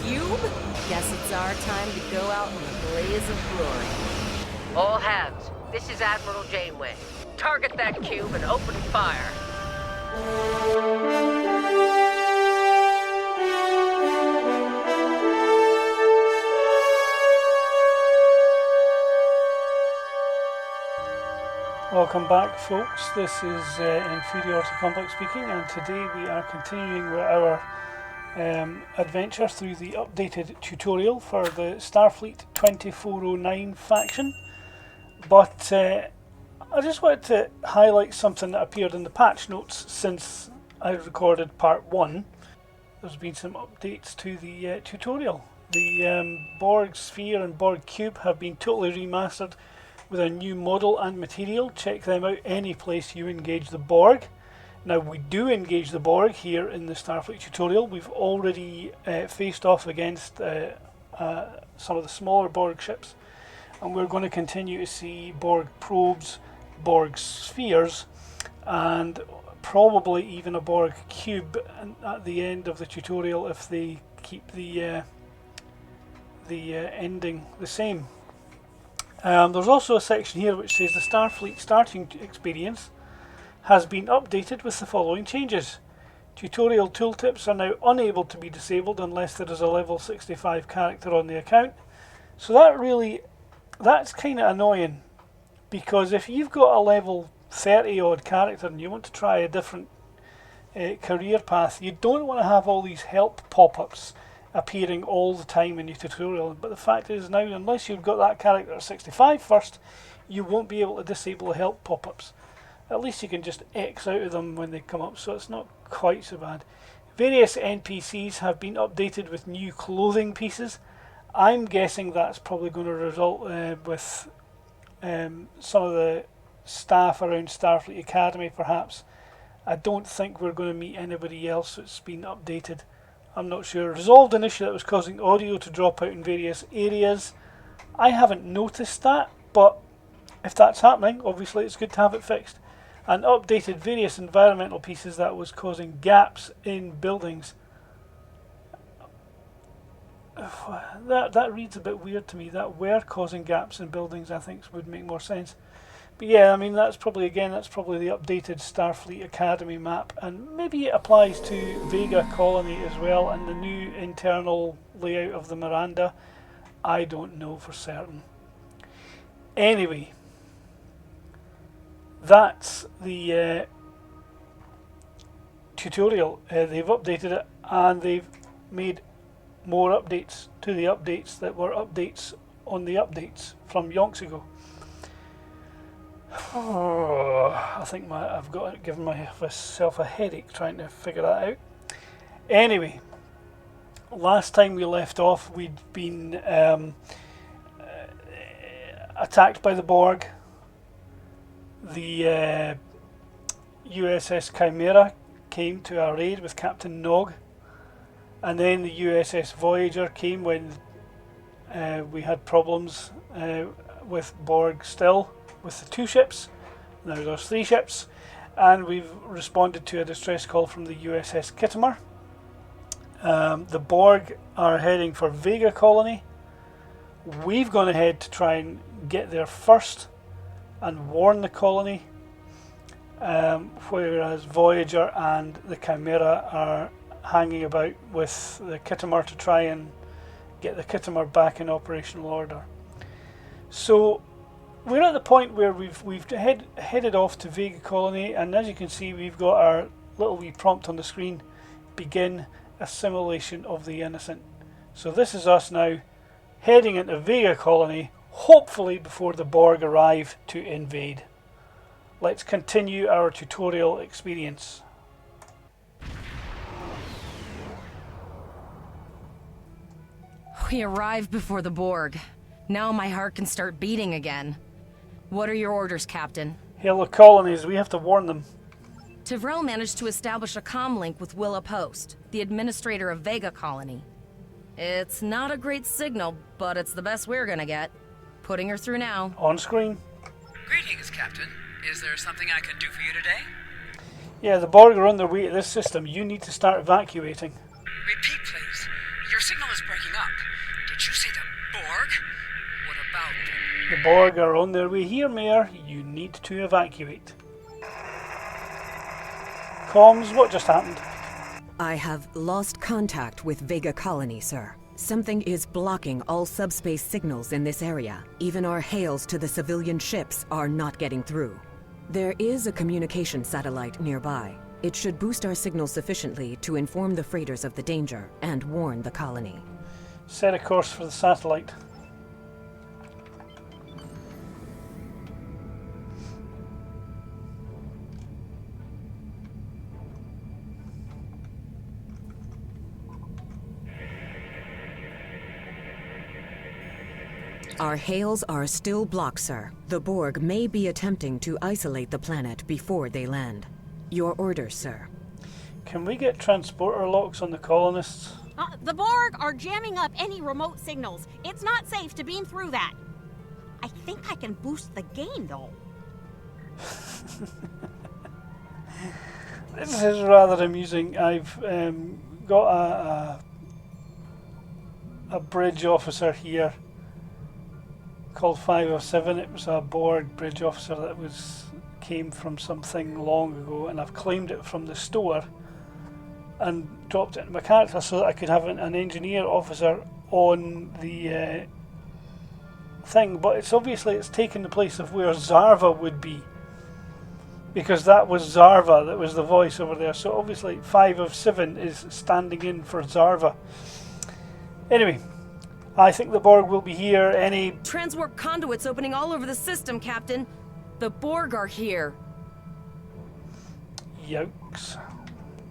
cube? Guess it's our time to go out in a blaze of glory. All hands, this is Admiral Janeway. Target that cube and open fire. Welcome back, folks. This is Inferiority Complex speaking, and today we are continuing with our adventure through the updated tutorial for the Starfleet 2409 faction. But I just wanted to highlight something that appeared in the patch notes since I recorded part 1. There's been some updates to the tutorial. The Borg sphere and Borg cube have been totally remastered with a new model and material. Check them out any place you engage the Borg. Now, we do engage the Borg here in the Starfleet tutorial. We've already faced off against some of the smaller Borg ships, and we're going to continue to see Borg probes, Borg spheres, and probably even a Borg cube at the end of the tutorial if they keep the ending the same. There's also a section here which says the Starfleet starting experience has been updated with the following changes. Tutorial tooltips are now unable to be disabled unless there is a level 65 character on the account. So that's kind of annoying, because if you've got a level 30 odd character and you want to try a different career path, you don't want to have all these help pop-ups appearing all the time in your tutorial. But the fact is now, unless you've got that character at 65 first, you won't be able to disable the help pop-ups. At least you can just X out of them when they come up, so it's not quite so bad. Various NPCs have been updated with new clothing pieces. I'm guessing that's probably going to result with some of the staff around Starfleet Academy perhaps. I don't think we're going to meet anybody else that's been updated. I'm not sure. Resolved an issue that was causing audio to drop out in various areas. I haven't noticed that, but if that's happening, obviously it's good to have it fixed. And updated various environmental pieces that was causing gaps in buildings. That reads a bit weird to me. That were causing gaps in buildings, I think would make more sense. But yeah, I mean, that's probably the updated Starfleet Academy map, and maybe it applies to Vega colony as well, and the new internal layout of the Miranda. I don't know for certain. Anyway, that's the tutorial. They've updated it, and they've made more updates to the updates that were updates on the updates from yonks ago. I think I've given myself a headache trying to figure that out. Anyway, last time we left off, we'd been attacked by the Borg. The USS Chimera came to our aid with Captain Nog, and then the USS Voyager came when we had problems with Borg still, with the 2 ships. Now there's 3 ships, and we've responded to a distress call from the USS Kittimer. The Borg are heading for Vega colony. We've gone ahead to try and get there first and warn the colony, whereas Voyager and the Chimera are hanging about with the Kittimer to try and get the Kittimer back in operational order. So we're at the point where we've headed off to Vega colony, and as you can see, we've got our little wee prompt on the screen: begin assimilation of the innocent. So this is us now heading into Vega colony, hopefully before the Borg arrive to invade. Let's continue our tutorial experience. We arrived before the Borg. Now my heart can start beating again. What are your orders, Captain? Hail the colonies, we have to warn them. Tyrell managed to establish a comm link with Willa Post, the administrator of Vega colony. It's not a great signal, but it's the best we're gonna get. Putting her through now. On screen. Greetings, Captain. Is there something I can do for you today? Yeah, the Borg are on their way to this system. You need to start evacuating. Repeat, please. You're Your signal is breaking up. Did you say the Borg? What about them? The Borg are on their way here, Mayor. You need to evacuate. Comms, what just happened? I have lost contact with Vega colony, sir. Something is blocking all subspace signals in this area. Even our hails to the civilian ships are not getting through. There is a communication satellite nearby. It should boost our signal sufficiently to inform the freighters of the danger and warn the colony. Set a course for the satellite. Our hails are still blocked, sir. The Borg may be attempting to isolate the planet before they land. Your orders, sir. Can we get transporter locks on the colonists? The Borg are jamming up any remote signals. It's not safe to beam through that. I think I can boost the gain, though. This is rather amusing. I've got a bridge officer here called 507. It was a Borg bridge officer that came from something long ago, and I've claimed it from the store and dropped it in my character so that I could have an engineer officer on the thing. But it's taken the place of where Zarva would be, because that was Zarva that was the voice over there. So obviously 507 is standing in for Zarva. Anyway, I think the Borg will be here any... Transwarp conduits opening all over the system, Captain. The Borg are here. Yikes.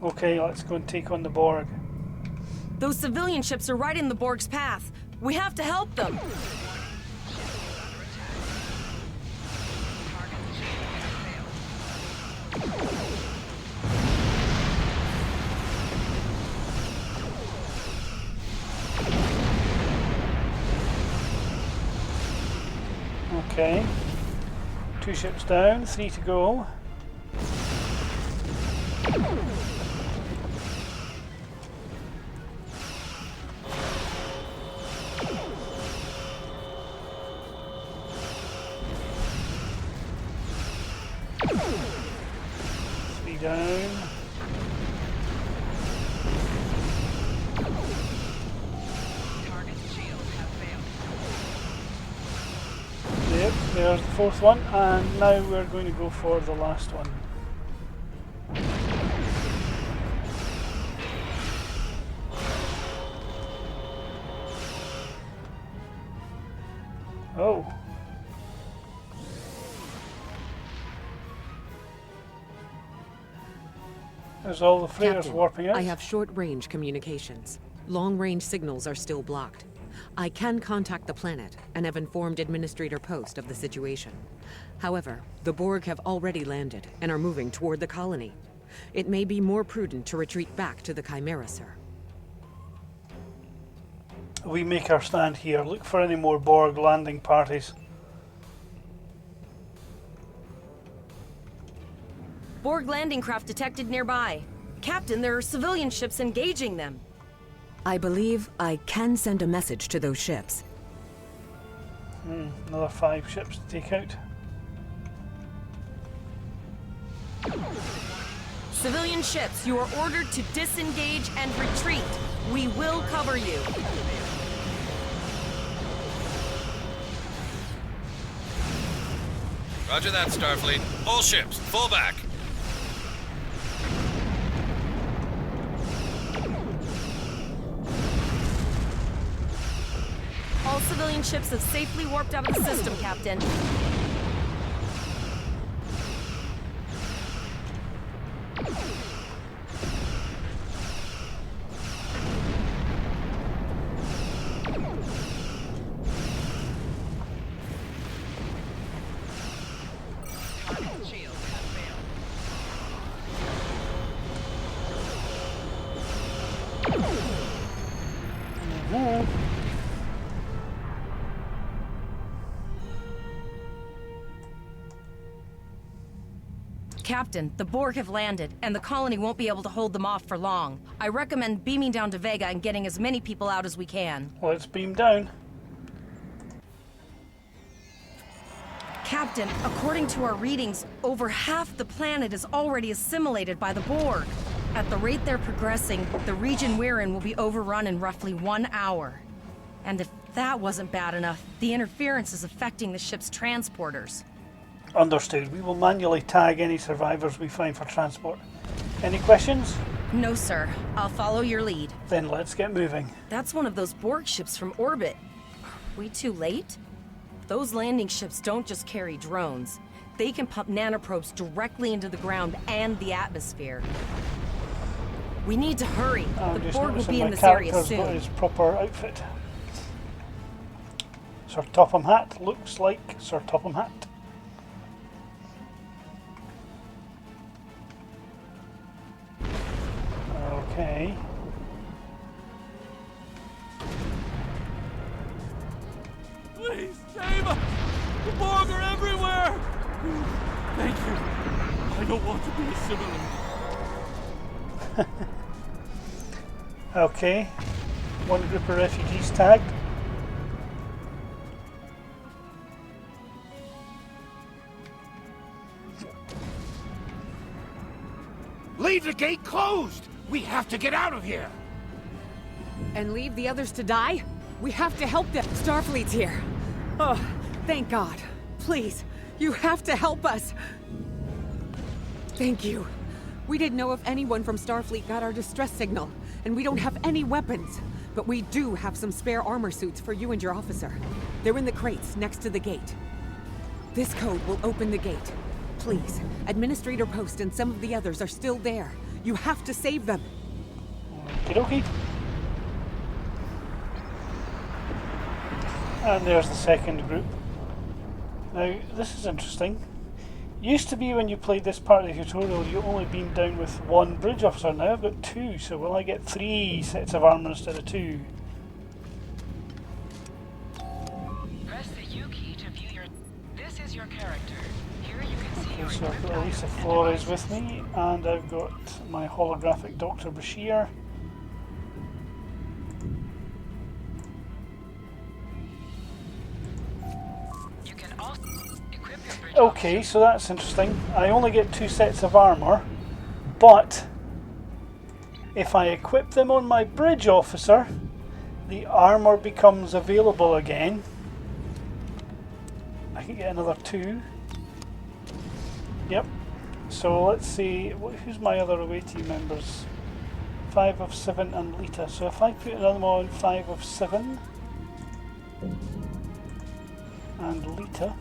Okay, let's go and take on the Borg. Those civilian ships are right in the Borg's path. We have to help them. Okay. 2 ships down, 3 to go. Down. Yep, there's the 4th one, and now we're going to go for the last one. Oh. There's all the freighters Captain, warping out. I have short-range communications. Long-range signals are still blocked. I can contact the planet and have informed Administrator Post of the situation. However, the Borg have already landed and are moving toward the colony. It may be more prudent to retreat back to the Chimera, sir. We make our stand here. Look for any more Borg landing parties. Borg landing craft detected nearby. Captain, there are civilian ships engaging them. I believe I can send a message to those ships. Another 5 ships to take out. Civilian ships, you are ordered to disengage and retreat. We will cover you. Roger that, Starfleet. All ships, fall back. All civilian ships have safely warped out of the system, Captain. Captain, the Borg have landed, and the colony won't be able to hold them off for long. I recommend beaming down to Vega and getting as many people out as we can. Let's beam down. Captain, according to our readings, over half the planet is already assimilated by the Borg. At the rate they're progressing, the region we're in will be overrun in roughly 1 hour. And if that wasn't bad enough, the interference is affecting the ship's transporters. Understood. We will manually tag any survivors we find for transport. Any questions? No, sir. I'll follow your lead. Then let's get moving. That's one of those Borg ships from orbit. Are we too late? Those landing ships don't just carry drones. They can pump nanoprobes directly into the ground and the atmosphere. We need to hurry. The Borg will be in this area got soon. his proper outfit. Sir Topham Hat looks like Sir Topham Hat. Okay. Please save us! The Borg are everywhere! Thank you. I don't want to be assimilated. Okay. One group of refugees tagged. Leave the gate closed! We have to get out of here! And leave the others to die? We have to help them. Starfleet's here. Oh, thank God. Please, you have to help us. Thank you. We didn't know if anyone from Starfleet got our distress signal, and we don't have any weapons. But we do have some spare armor suits for you and your officer. They're in the crates next to the gate. This code will open the gate. Please, Administrator Post and some of the others are still there. You have to save them. Okie dokie. And there's the second group. Now, this is interesting. Used to be when you played this part of the tutorial, you only beamed down with one bridge officer. Now I've got two, so will I get 3 sets of armor instead of 2? Press the U key to view your... This is your character. Here you can see your So I've got equipment Elisa and Flores devices. with me, and I've got my holographic Dr. Bashir. You can also equip your bridge Okay, so that's interesting. I only get 2 sets of armor, but if I equip them on my bridge officer, the armor becomes available again. I can get another 2. Yep. So let's see, who's my other away team members? 5 of 7 and Lita. So if I put another one on 5 of 7 and Lita,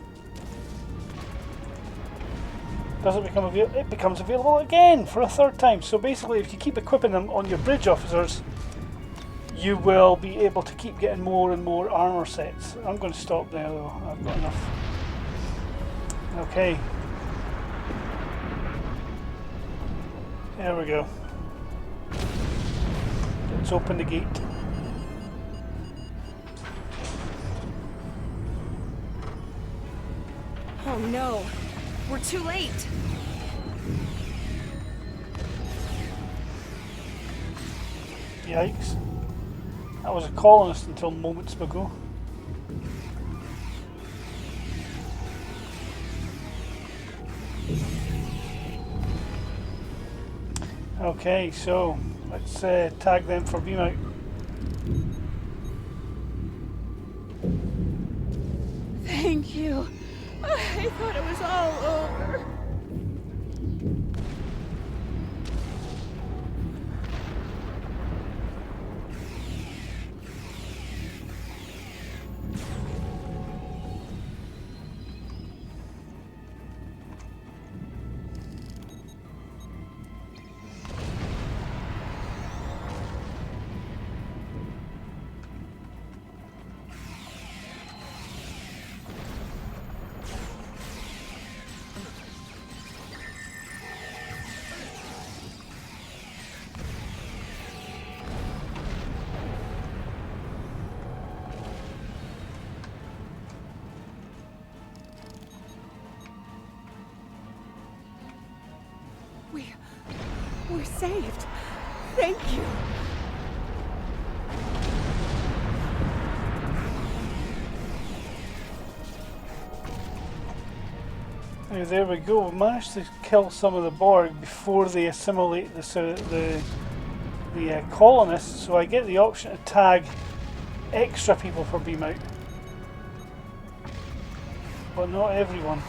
does it become available? It becomes available again for a third time. So basically, if you keep equipping them on your bridge officers, you will be able to keep getting more and more armor sets. I'm going to stop there though. I've got enough. Okay. There we go. Let's open the gate. Oh no, we're too late. Yikes. That was a colonist until moments ago. Okay, so let's tag them for beam out. Thank you. I thought it was all over. saved. Thank you. Now, there we go. We managed to kill some of the Borg before they assimilate the colonists, so I get the option to tag extra people for beam out, but not everyone.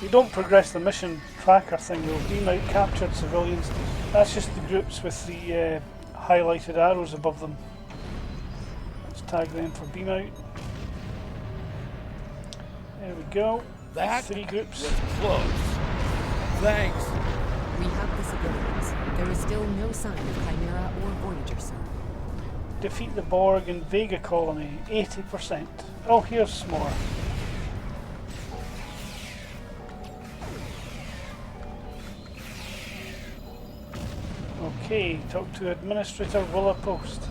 You don't progress the mission tracker thing though. Beam out captured civilians. That's just the groups with the highlighted arrows above them. Let's tag them for beam out. There we go. That 3 groups. was close. Thanks. We have the civilians. There is still no sign of Chimera or Voyager, sir. Defeat the Borg and Vega colony. 80%. Oh, here's more. Okay, talk to Administrator Willa Post.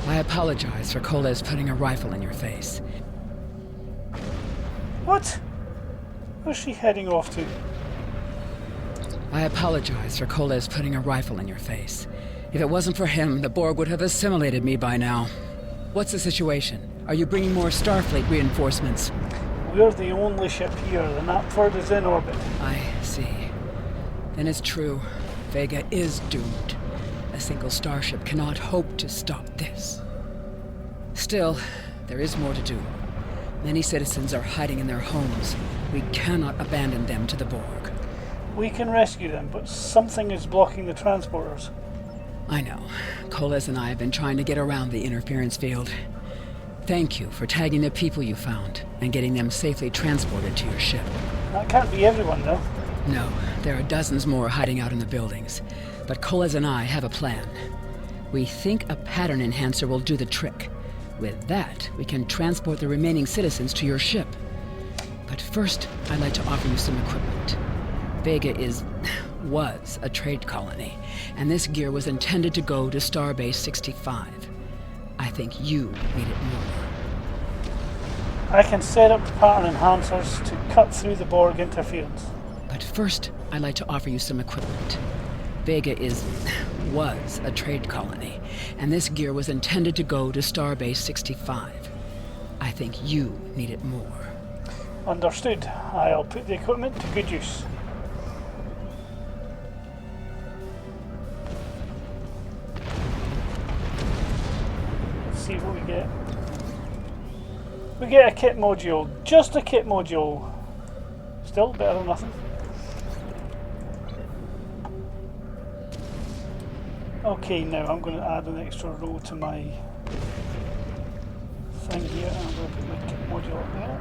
I apologize for Coles putting a rifle in your face. What? Where's she heading off to? I apologize for Coles putting a rifle in your face. If it wasn't for him, the Borg would have assimilated me by now. What's the situation? Are you bringing more Starfleet reinforcements? We're the only ship here. The Knapford is in orbit. I see. Then it's true. Vega is doomed. A single starship cannot hope to stop this. Still, there is more to do. Many citizens are hiding in their homes. We cannot abandon them to the Borg. We can rescue them, but something is blocking the transporters. I know. Coles and I have been trying to get around the interference field. Thank you for tagging the people you found and getting them safely transported to your ship. That can't be everyone, though. No, there are dozens more hiding out in the buildings. But Coles and I have a plan. We think a pattern enhancer will do the trick. With that, we can transport the remaining citizens to your ship. But first, I'd like to offer you some equipment. Vega was a trade colony, and this gear was intended to go to Starbase 65. I think you need it more. I can set up the pattern enhancers to cut through the Borg interference. But first, I'd like to offer you some equipment. Vega was a trade colony, and this gear was intended to go to Starbase 65. I think you need it more. Understood. I'll put the equipment to good use. Let's see what we get. We get a kit module. Just a kit module. Still better than nothing. Okay, now I'm going to add an extra row to my thing here. I'm going to put my kit module up there.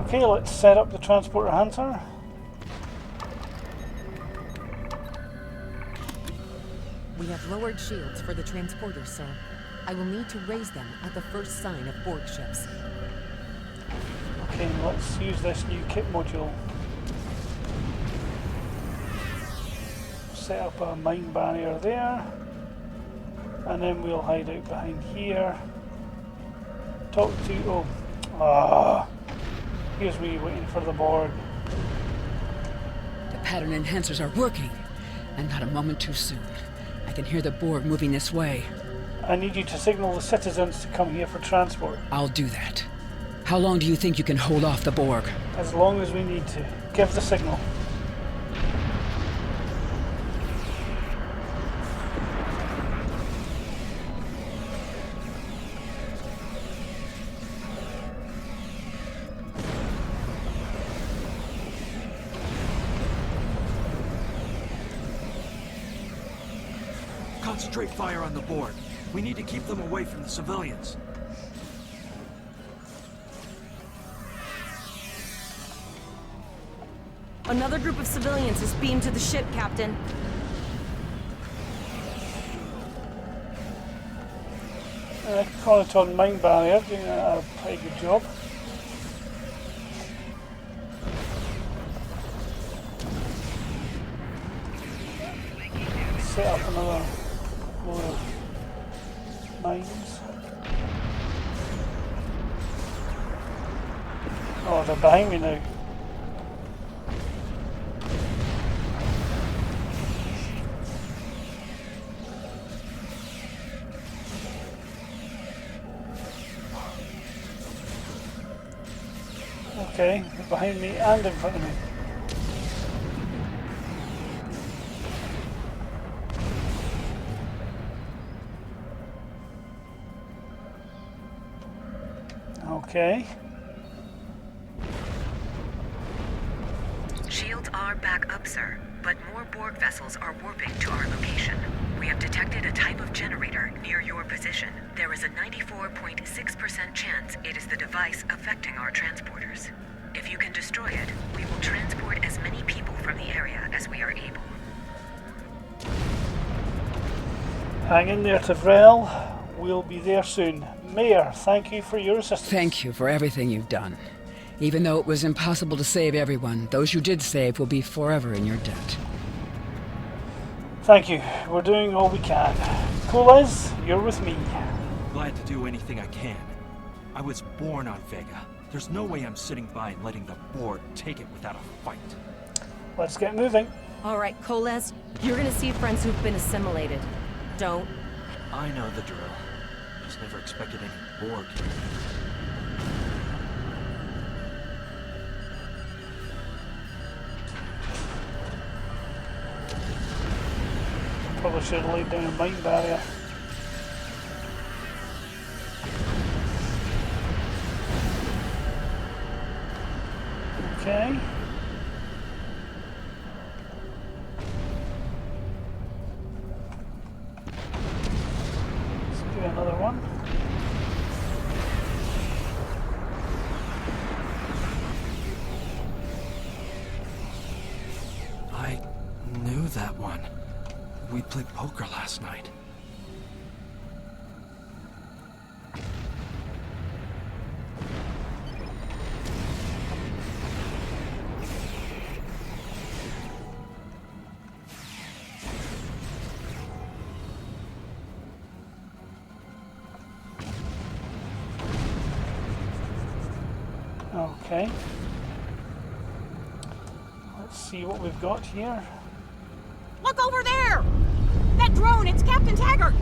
Okay, let's set up the transporter enhancer. We have lowered shields for the transporters, sir. I will need to raise them at the first sign of Borg ships. Okay, let's use this new kit module. Set up a mine barrier there. And then we'll hide out behind here. Talk to... here's me waiting for the Borg. The pattern enhancers are working, and not a moment too soon. I can hear the Borg moving this way. I need you to signal the citizens to come here for transport. I'll do that. How long do you think you can hold off the Borg? As long as we need to. Give the signal. Concentrate fire on the Borg. We need to keep them away from the civilians. Another group of civilians is beamed to the ship, Captain. Chronoton mine barrier, doing a pretty good job. Set up another load of mines. Oh, they're behind me now. Okay, they're behind me and in front of me. Okay. Shields are back up, sir, but more Borg vessels are warping to our location. We have detected a type of generator near your position. There is a 94.6% chance it is the device affecting our transporters. If you can destroy it, we will transport as many people from the area as we are able. Hang in there, Tavrel. We'll be there soon. Mayor, thank you for your assistance. Thank you for everything you've done. Even though it was impossible to save everyone, those you did save will be forever in your debt. Thank you. We're doing all we can. Coolez, you're with me. Glad to do anything I can. I was born on Vega. There's no way I'm sitting by and letting the Borg take it without a fight. Let's get moving. All right, Koles, you're gonna see friends who've been assimilated. Don't. I know the drill. Just never expected any Borg. Probably should have laid down a mine barrier. Okay. Let's do another one. I knew that one. We played poker last night. Okay. Let's see what we've got here. Look over there! That drone, it's Captain Taggart!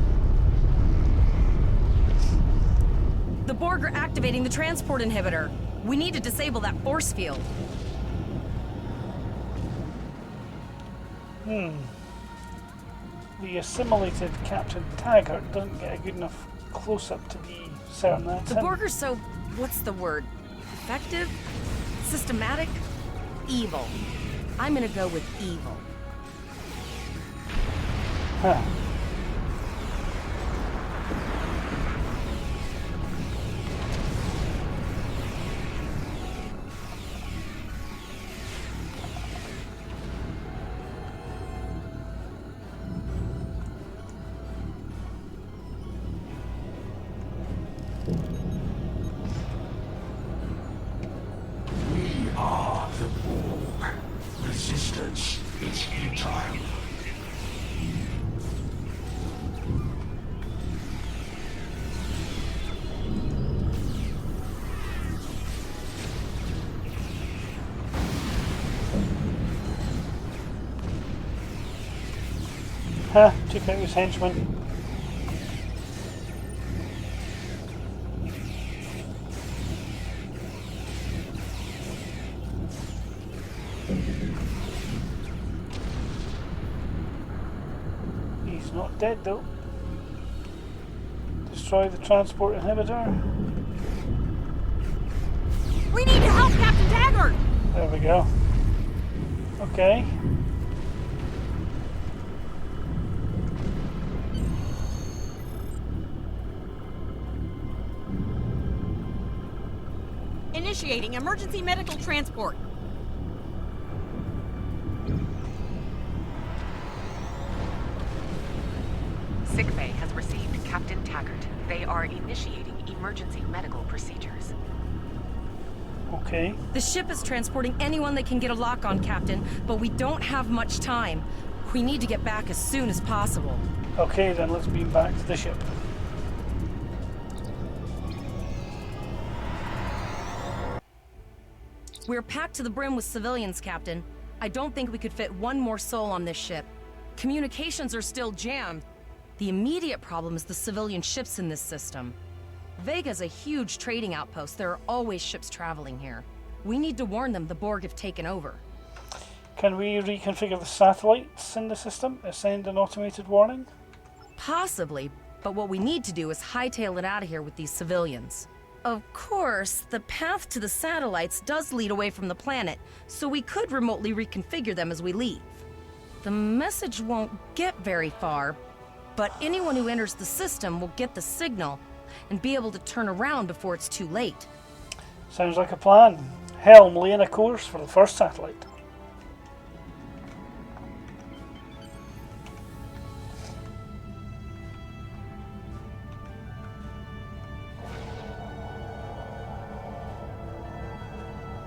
The Borg are activating the transport inhibitor. We need to disable that force field. The assimilated Captain Taggart doesn't get a good enough close-up to be certain that's The him. Borg are so, what's the word? Effective? Systematic? Evil. I'm gonna go with evil. Huh. We are the Borg. Resistance is futile. Huh, took out his henchman. He's not dead though. Destroy the transport inhibitor. We need to help Captain Taggart! There we go. Okay. Initiating emergency medical transport. Sickbay has received Captain Taggart. They are initiating emergency medical procedures. Okay. The ship is transporting anyone they can get a lock on, Captain, but we don't have much time. We need to get back as soon as possible. Okay, then let's beam back to the ship. We're packed to the brim with civilians, Captain. I don't think we could fit one more soul on this ship. Communications are still jammed. The immediate problem is the civilian ships in this system. Vega's a huge trading outpost. There are always ships traveling here. We need to warn them the Borg have taken over. Can we reconfigure the satellites in the system and send an automated warning? Possibly, but what we need to do is hightail it out of here with these civilians. Of course, the path to the satellites does lead away from the planet, so we could remotely reconfigure them as we leave. The message won't get very far, but anyone who enters the system will get the signal and be able to turn around before it's too late. Sounds like a plan. Helm, lay in a course for the first satellite.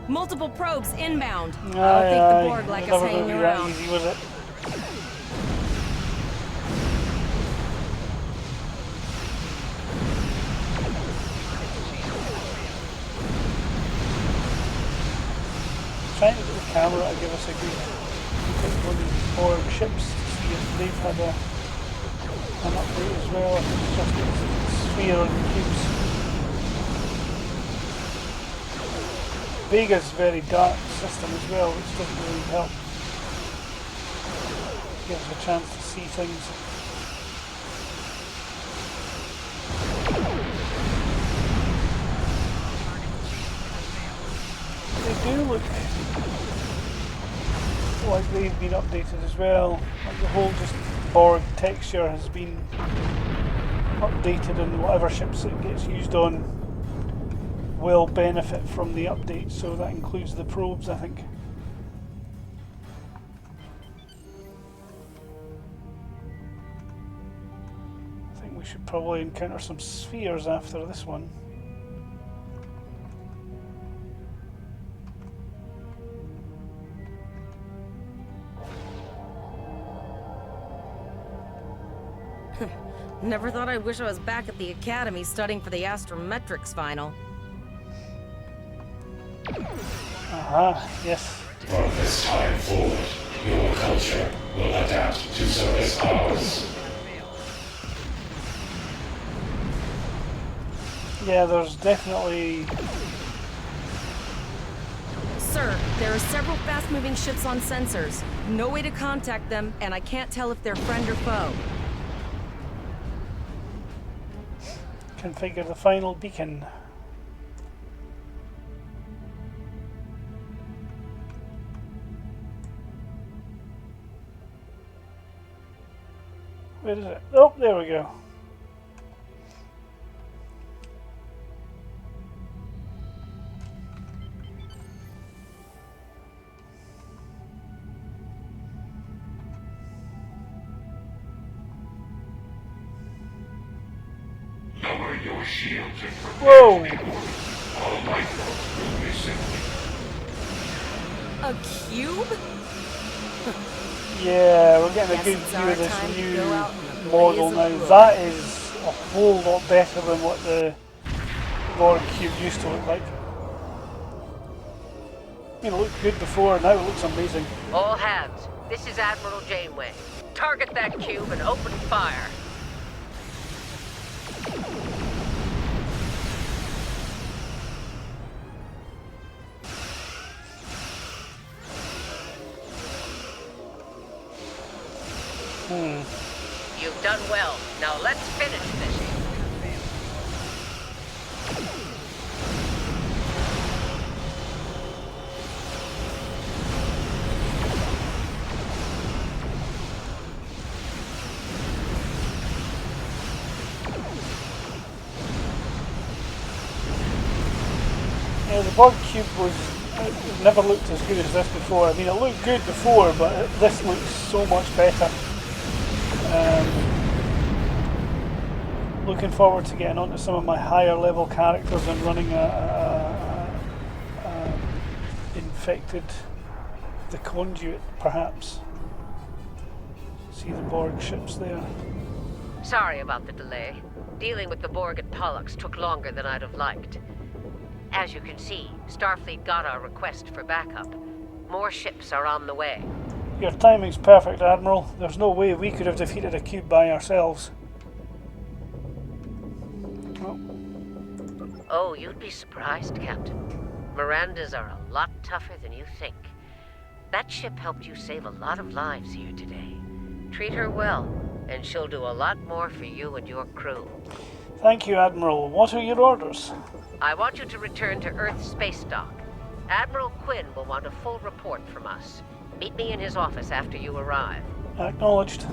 Multiple probes inbound. I don't think the Borg like us hanging around. Easy, was it? Trying to get the camera to give us a good look at one of these Borg ships to see if they've had an update as well. It's just a sphere on the cubes. Vega's very dark system as well, which doesn't really help. Gives us a chance to see things. They do look like they've been updated as well. Like the whole just Borg texture has been updated, and whatever ships it gets used on will benefit from the update, so that includes the probes, I think. I think we should probably encounter some spheres after this one. Never thought I'd wish I was back at the Academy studying for the astrometrics final. Yes. From this time forward, your culture will adapt to service ours. Yeah, there's definitely... Sir, there are several fast-moving ships on sensors. No way to contact them, and I can't tell if they're friend or foe. Configure the final beacon. Where is it? Oh, there we go. Lower your shields and prepare Whoa! to deploy. All lifeboats will be sinking. A cube? Yeah, we're getting a Guess good it's view our of this time to new go out in the model blaze now. of glory. That is a whole lot better than what the Borg cube used to look like. I mean, it looked good before, now it looks amazing. All hands, this is Admiral Janeway. Target that cube and open fire. You've done well. Now let's finish this. Yeah, the Borg cube it never looked as good as this before. I mean, it looked good before, but this looks so much better. looking forward to getting onto some of my higher level characters and running a infected the conduit, perhaps. See the Borg ships there. Sorry about the delay. Dealing with the Borg at Pollux took longer than I'd have liked. As you can see, Starfleet got our request for backup. More ships are on the way. Your timing's perfect, Admiral. There's no way we could have defeated a cube by ourselves. Oh, you'd be surprised, Captain. Mirandas are a lot tougher than you think. That ship helped you save a lot of lives here today. Treat her well, and she'll do a lot more for you and your crew. Thank you, Admiral. What are your orders? I want you to return to Earth space dock. Admiral Quinn will want a full report from us. Meet me in his office after you arrive. Acknowledged.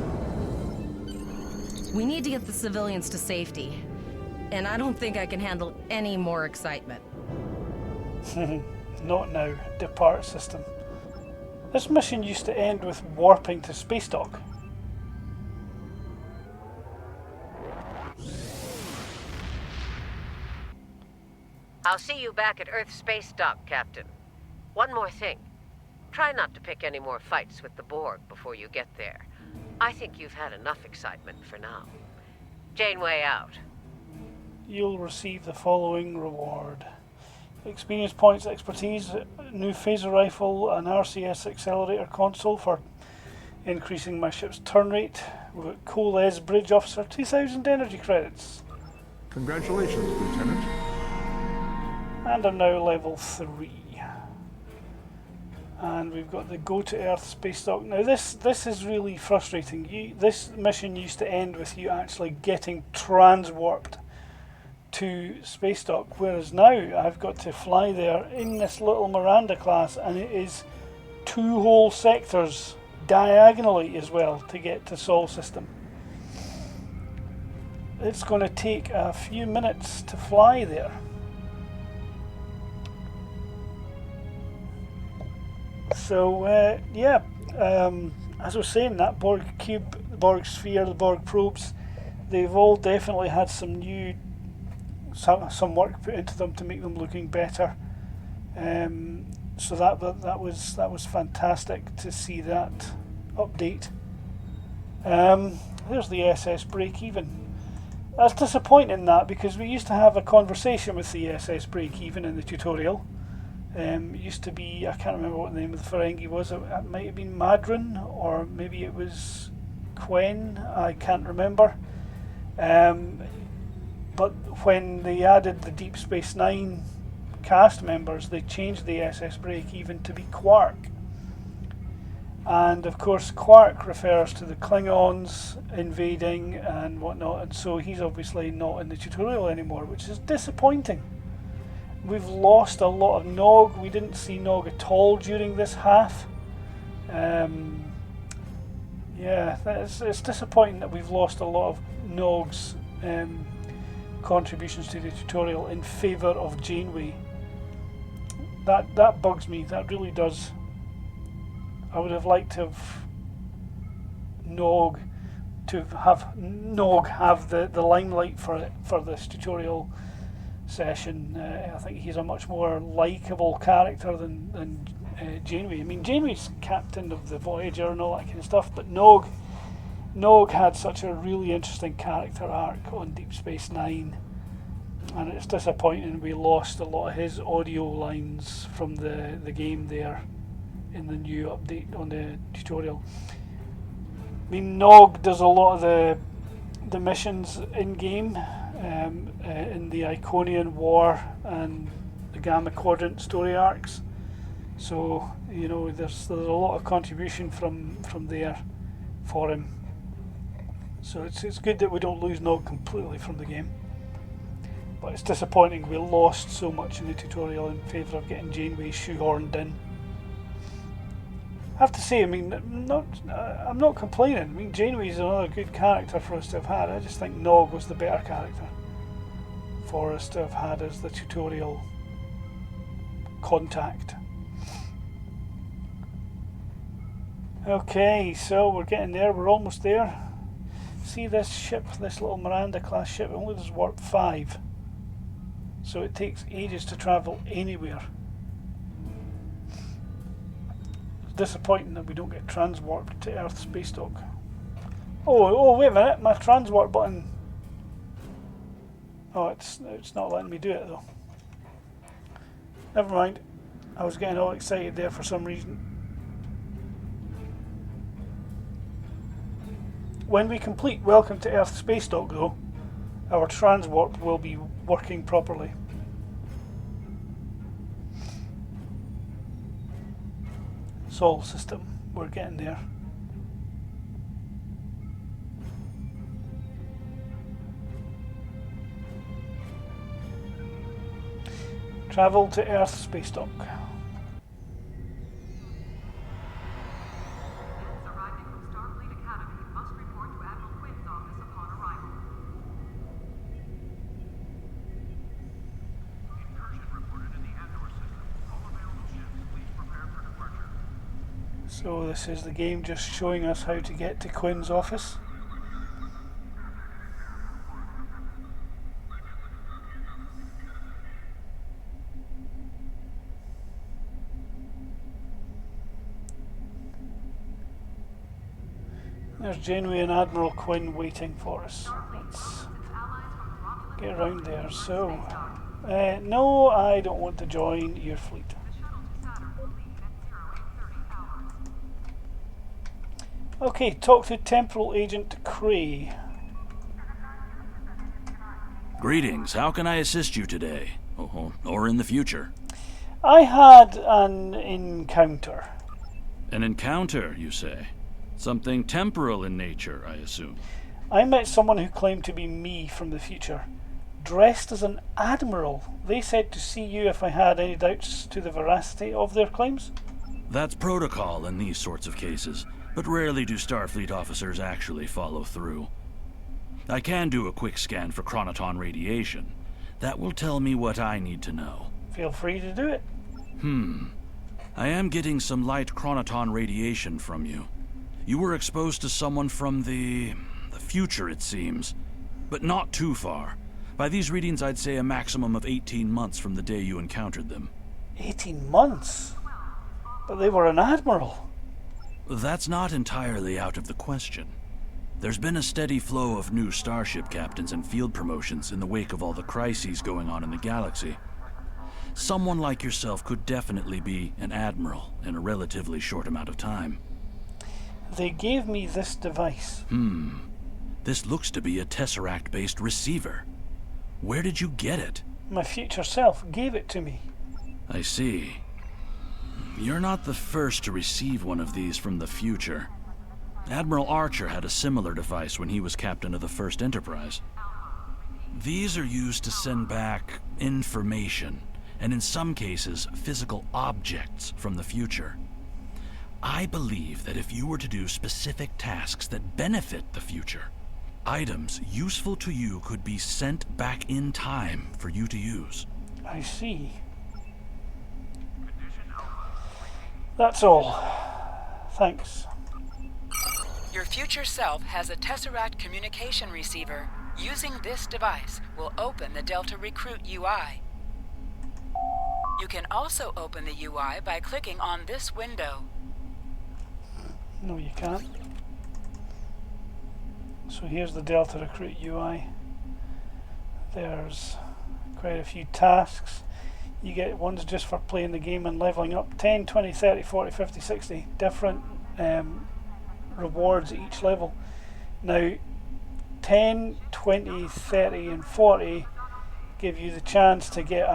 We need to get the civilians to safety. And I don't think I can handle any more excitement. Not now. Depart system. This mission used to end with warping to space dock. I'll see you back at Earth space dock, Captain. One more thing. Try not to pick any more fights with the Borg before you get there. I think you've had enough excitement for now. Janeway out. You'll receive the following reward. Experience points, expertise, new phaser rifle, an RCS accelerator console for increasing my ship's turn rate. We've got Coles Bridge Officer, 2,000 energy credits. Congratulations, Lieutenant. And I'm now level 3. And we've got the Go to Earth space dock. Now this is really frustrating. This mission used to end with you actually getting transwarped to space dock, whereas now I've got to fly there in this little Miranda class, and it is 2 whole sectors diagonally as well to get to Sol system. It's going to take a few minutes to fly there. So yeah, as I was saying, that Borg cube, the Borg sphere, the Borg probes, they've all definitely had some work put into them to make them looking better. So that was fantastic to see that update. There's the SS break even. That's disappointing, that, because we used to have a conversation with the SS break even in the tutorial. It used to be, I can't remember what the name of the Ferengi was. It might have been Madron, or maybe it was Quen. I can't remember. But when they added the Deep Space Nine cast members, they changed the SS break even to be Quark. And of course, Quark refers to the Klingons invading and whatnot, and so he's obviously not in the tutorial anymore, which is disappointing. We've lost a lot of Nog. We didn't see Nog at all during this half. Yeah, it's disappointing that we've lost a lot of Nog's contributions to the tutorial in favour of Janeway. That bugs me. That really does. I would have liked to have Nog have the limelight for this tutorial session. I think he's a much more likeable character than Janeway. I mean, Janeway's captain of the Voyager and all that kind of stuff, but Nog had such a really interesting character arc on Deep Space Nine, and it's disappointing we lost a lot of his audio lines from the game there in the new update on the tutorial. I mean, Nog does a lot of the missions in game, in the Iconian War and the Gamma Quadrant story arcs. So you know, there's a lot of contribution from there for him. So it's good that we don't lose Nog completely from the game. But it's disappointing we lost so much in the tutorial in favour of getting Janeway shoehorned in. I have to say, I mean, I'm not complaining. I mean, Janeway's another good character for us to have had. I just think Nog was the better character for us to have had as the tutorial contact. Okay, so we're getting there. We're almost there. See this ship, this little Miranda class ship, it only does warp 5. So it takes ages to travel anywhere. It's disappointing that we don't get transwarped to Earth space dock. Oh, wait a minute, my transwarp button. Oh, it's not letting me do it though. Never mind. I was getting all excited there for some reason. When we complete Welcome to Earth space dock though, our transwarp will be working properly. Sol system, we're getting there. Travel to Earth space dock. Arriving from Starfleet Academy must report to Admiral Quinn's office upon arrival. Incursion reported in the Andor system. All available ships, please prepare for departure. So this is the game just showing us how to get to Quinn's office. There's Janeway and Admiral Quinn waiting for us. Let's get around there. So, no, I don't want to join your fleet. Okay, talk to Temporal Agent Cray. Greetings, how can I assist you today? Or in the future? I had an encounter. An encounter, you say? Something temporal in nature, I assume. I met someone who claimed to be me from the future, dressed as an admiral. They said to see you if I had any doubts to the veracity of their claims. That's protocol in these sorts of cases, but rarely do Starfleet officers actually follow through. I can do a quick scan for chronoton radiation. That will tell me what I need to know. Feel free to do it. I am getting some light chronoton radiation from you. You were exposed to someone from the future, it seems. But not too far. By these readings, I'd say a maximum of 18 months from the day you encountered them. 18 months? But they were an admiral. That's not entirely out of the question. There's been a steady flow of new starship captains and field promotions in the wake of all the crises going on in the galaxy. Someone like yourself could definitely be an admiral in a relatively short amount of time. They gave me this device. This looks to be a Tesseract-based receiver. Where did you get it? My future self gave it to me. I see. You're not the first to receive one of these from the future. Admiral Archer had a similar device when he was captain of the First Enterprise. These are used to send back information, and in some cases, physical objects from the future. I believe that if you were to do specific tasks that benefit the future, items useful to you could be sent back in time for you to use. I see. That's all. Thanks. Your future self has a Tesseract communication receiver. Using this device will open the Delta Recruit UI. You can also open the UI by clicking on this window. No, you can't. So here's the Delta Recruit UI. There's quite a few tasks. You get ones just for playing the game and leveling up. 10, 20, 30, 40, 50, 60 different rewards at each level. Now 10, 20, 30 and 40 give you the chance to get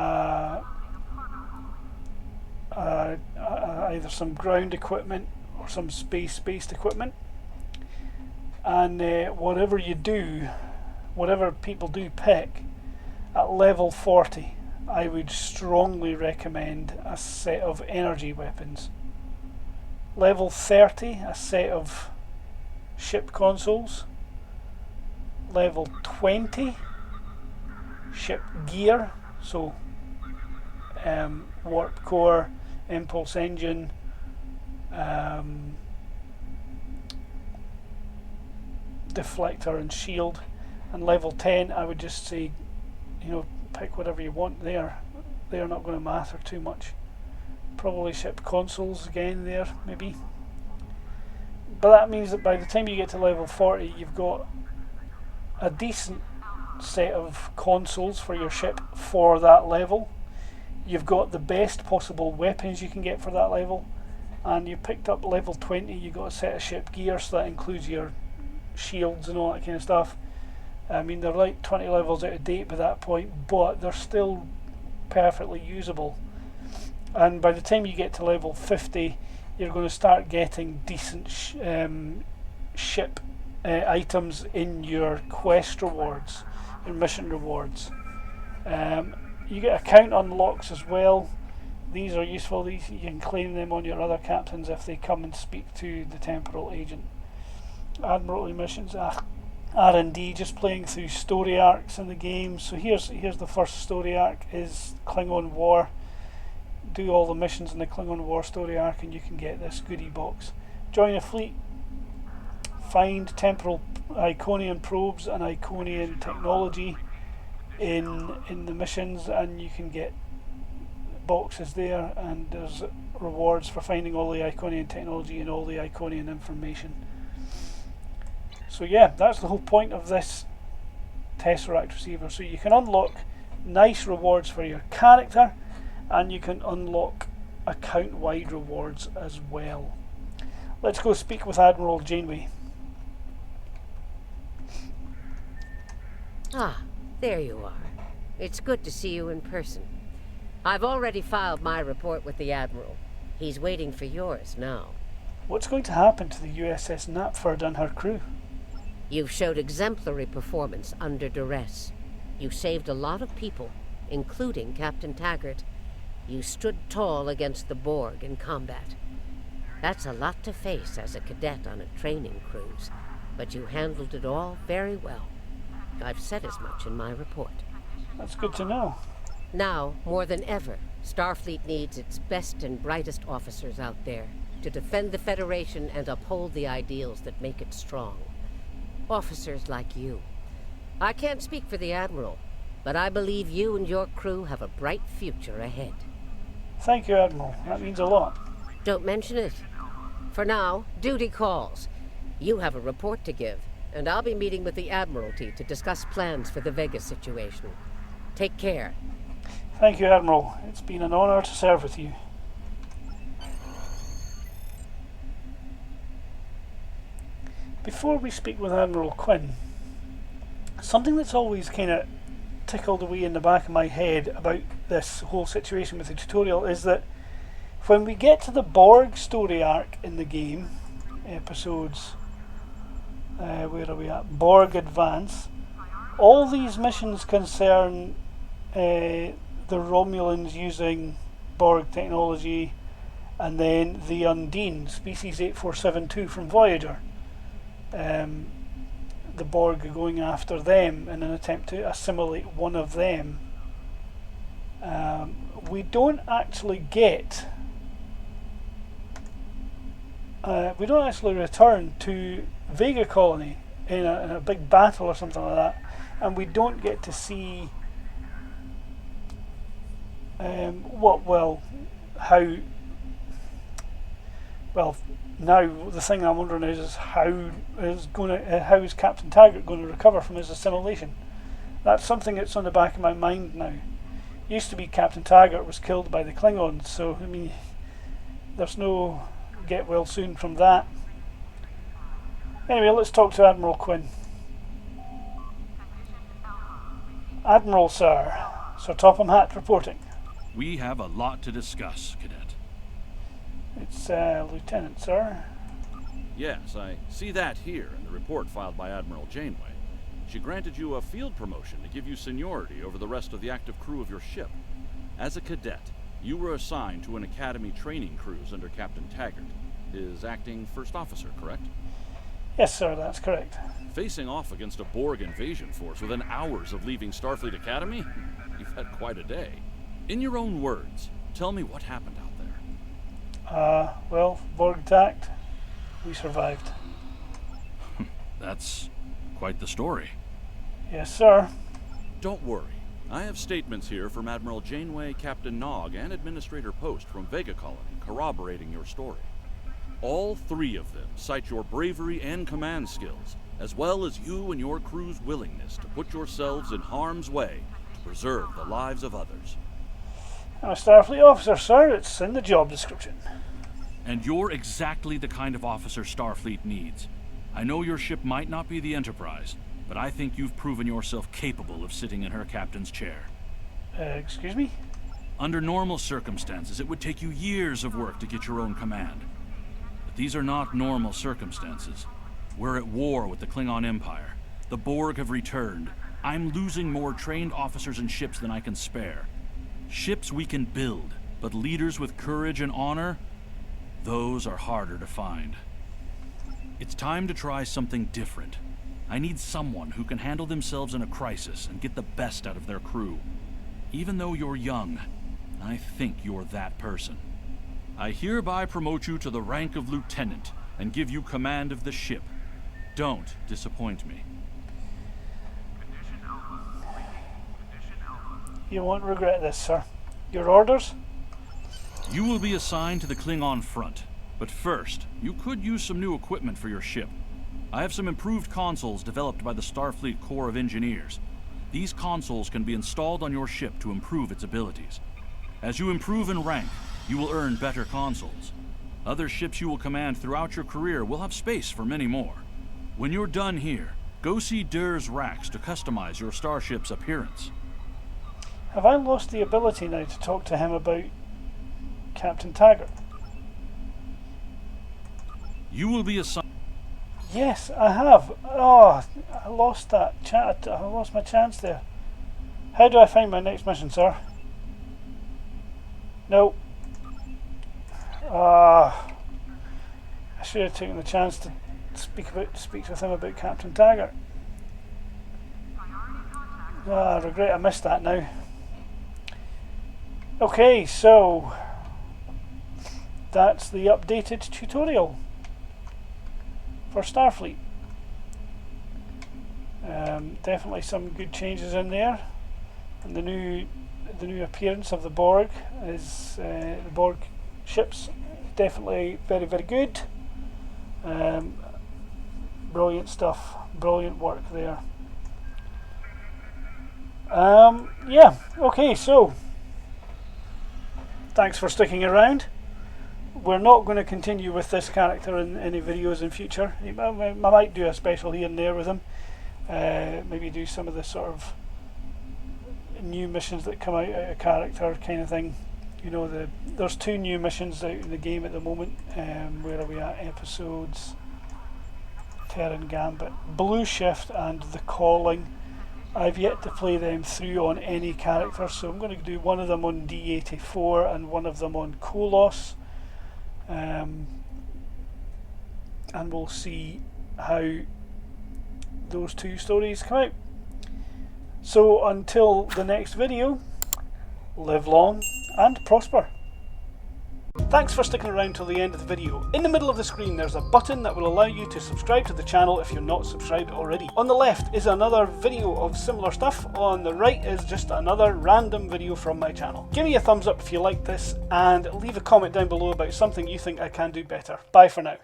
either some ground equipment or some space-based equipment. And whatever you do, whatever people do pick, at level 40 I would strongly recommend a set of energy weapons. Level 30, a set of ship consoles. Level 20, ship gear, so warp core, impulse engine, deflector and shield. And level 10, I would just say, you know, pick whatever you want there. They're not going to matter too much. Probably ship consoles again there, maybe. But that means that by the time you get to level 40, you've got a decent set of consoles for your ship for that level. You've got the best possible weapons you can get for that level. And you picked up level 20, you've got a set of ship gear, so that includes your shields and all that kind of stuff. I mean, they're like 20 levels out of date by that point, but they're still perfectly usable. And by the time you get to level 50, you're going to start getting decent ship items in your quest rewards, your mission rewards. You get account unlocks as well. These are useful. These you can claim them on your other captains if they come and speak to the temporal agent. Admiralty missions. R&D, just playing through story arcs in the game. So here's the first story arc, is Klingon War. Do all the missions in the Klingon War story arc and you can get this goodie box. Join a fleet, find temporal Iconian probes and Iconian technology in the missions, and you can get boxes there, and there's rewards for finding all the Iconian technology and all the Iconian information. So yeah, that's the whole point of this Tesseract receiver. So you can unlock nice rewards for your character, and you can unlock account-wide rewards as well. Let's go speak with Admiral Janeway. Ah, there you are. It's good to see you in person. I've already filed my report with the Admiral. He's waiting for yours now. What's going to happen to the USS Knapford and her crew? You've showed exemplary performance under duress. You saved a lot of people, including Captain Taggart. You stood tall against the Borg in combat. That's a lot to face as a cadet on a training cruise, but you handled it all very well. I've said as much in my report. That's good to know. Now, more than ever, Starfleet needs its best and brightest officers out there to defend the Federation and uphold the ideals that make it strong. Officers like you. I can't speak for the Admiral, but I believe you and your crew have a bright future ahead. Thank you, Admiral. That means a lot. Don't mention it. For now, duty calls. You have a report to give, and I'll be meeting with the Admiralty to discuss plans for the Vega situation. Take care. Thank you, Admiral. It's been an honor to serve with you. Before we speak with Admiral Quinn, something that's always kind of tickled away in the back of my head about this whole situation with the tutorial is that when we get to the Borg story arc in the game, episodes, where are we at? Borg Advance, all these missions concern the Romulans using Borg technology, and then the Undine, species 8472 from Voyager. The Borg are going after them in an attempt to assimilate one of them. We don't actually get we don't actually return to Vega Colony in a big battle or something like that, and we don't get to see now the thing I'm wondering is how is Captain Taggart going to recover from his assimilation? That's something that's on the back of my mind now. Used to be Captain Taggart was killed by the Klingons, so I mean, there's no get well soon from that. Anyway, let's talk to Admiral Quinn. Admiral, sir. Sir Topham Hatt reporting. We have a lot to discuss, Cadet. It's Lieutenant, sir. Yes, I see that here in the report filed by Admiral Janeway. She granted you a field promotion to give you seniority over the rest of the active crew of your ship. As a cadet, you were assigned to an Academy training cruise under Captain Taggart, his acting first officer, correct? Yes, sir, that's correct. Facing off against a Borg invasion force within hours of leaving Starfleet Academy? You've had quite a day. In your own words, tell me what happened out there. Well, Borg attacked. We survived. That's Quite the story. Yes, sir. Don't worry. I have statements here from Admiral Janeway, Captain Nog, and Administrator Post from Vega Colony corroborating your story. All three of them cite your bravery and command skills, as well as you and your crew's willingness to put yourselves in harm's way to preserve the lives of others. I'm a Starfleet officer, sir. It's in the job description. And you're exactly the kind of officer Starfleet needs. I know your ship might not be the Enterprise, but I think you've proven yourself capable of sitting in her captain's chair. Excuse me? Under normal circumstances, it would take you years of work to get your own command. But these are not normal circumstances. We're at war with the Klingon Empire. The Borg have returned. I'm losing more trained officers and ships than I can spare. Ships we can build, but leaders with courage and honor, those are harder to find. It's time to try something different. I need someone who can handle themselves in a crisis and get the best out of their crew. Even though you're young, I think you're that person. I hereby promote you to the rank of lieutenant and give you command of the ship. Don't disappoint me. You won't regret this, sir. Your orders? You will be assigned to the Klingon front, but first, you could use some new equipment for your ship. I have some improved consoles developed by the Starfleet Corps of Engineers. These consoles can be installed on your ship to improve its abilities. As you improve in rank, you will earn better consoles. Other ships you will command throughout your career will have space for many more. When you're done here, go see Dur's racks to customize your starship's appearance. Have I lost the ability now to talk to him about Captain Taggart? You will be assigned... Yes, I have. Oh, I lost that chat. I lost my chance there. How do I find my next mission, sir? No. I should have taken the chance to speak with him about Captain Taggart. I regret I missed that now. Okay, so that's the updated tutorial for Starfleet. Definitely some good changes in there, and the new appearance of the Borg is the Borg ships. Definitely very, very good. Brilliant stuff. Brilliant work there. Yeah. Okay. So thanks for sticking around. We're not going to continue with this character in any videos in future. I might do a special here and there with him. Maybe do some of the sort of new missions that come out of character kind of thing. You know, there's 2 new missions out in the game at the moment. Where are we at? Episodes. Terran Gambit, Blue Shift, and The Calling. I've yet to play them through on any character, so I'm going to do one of them on D84 and one of them on Kolos. And we'll see how those 2 stories come out. So until the next video, live long and prosper. Thanks for sticking around till the end of the video. In the middle of the screen there's a button that will allow you to subscribe to the channel if you're not subscribed already. On the left is another video of similar stuff, on the right is just another random video from my channel. Give me a thumbs up if you like this, and leave a comment down below about something you think I can do better. Bye for now.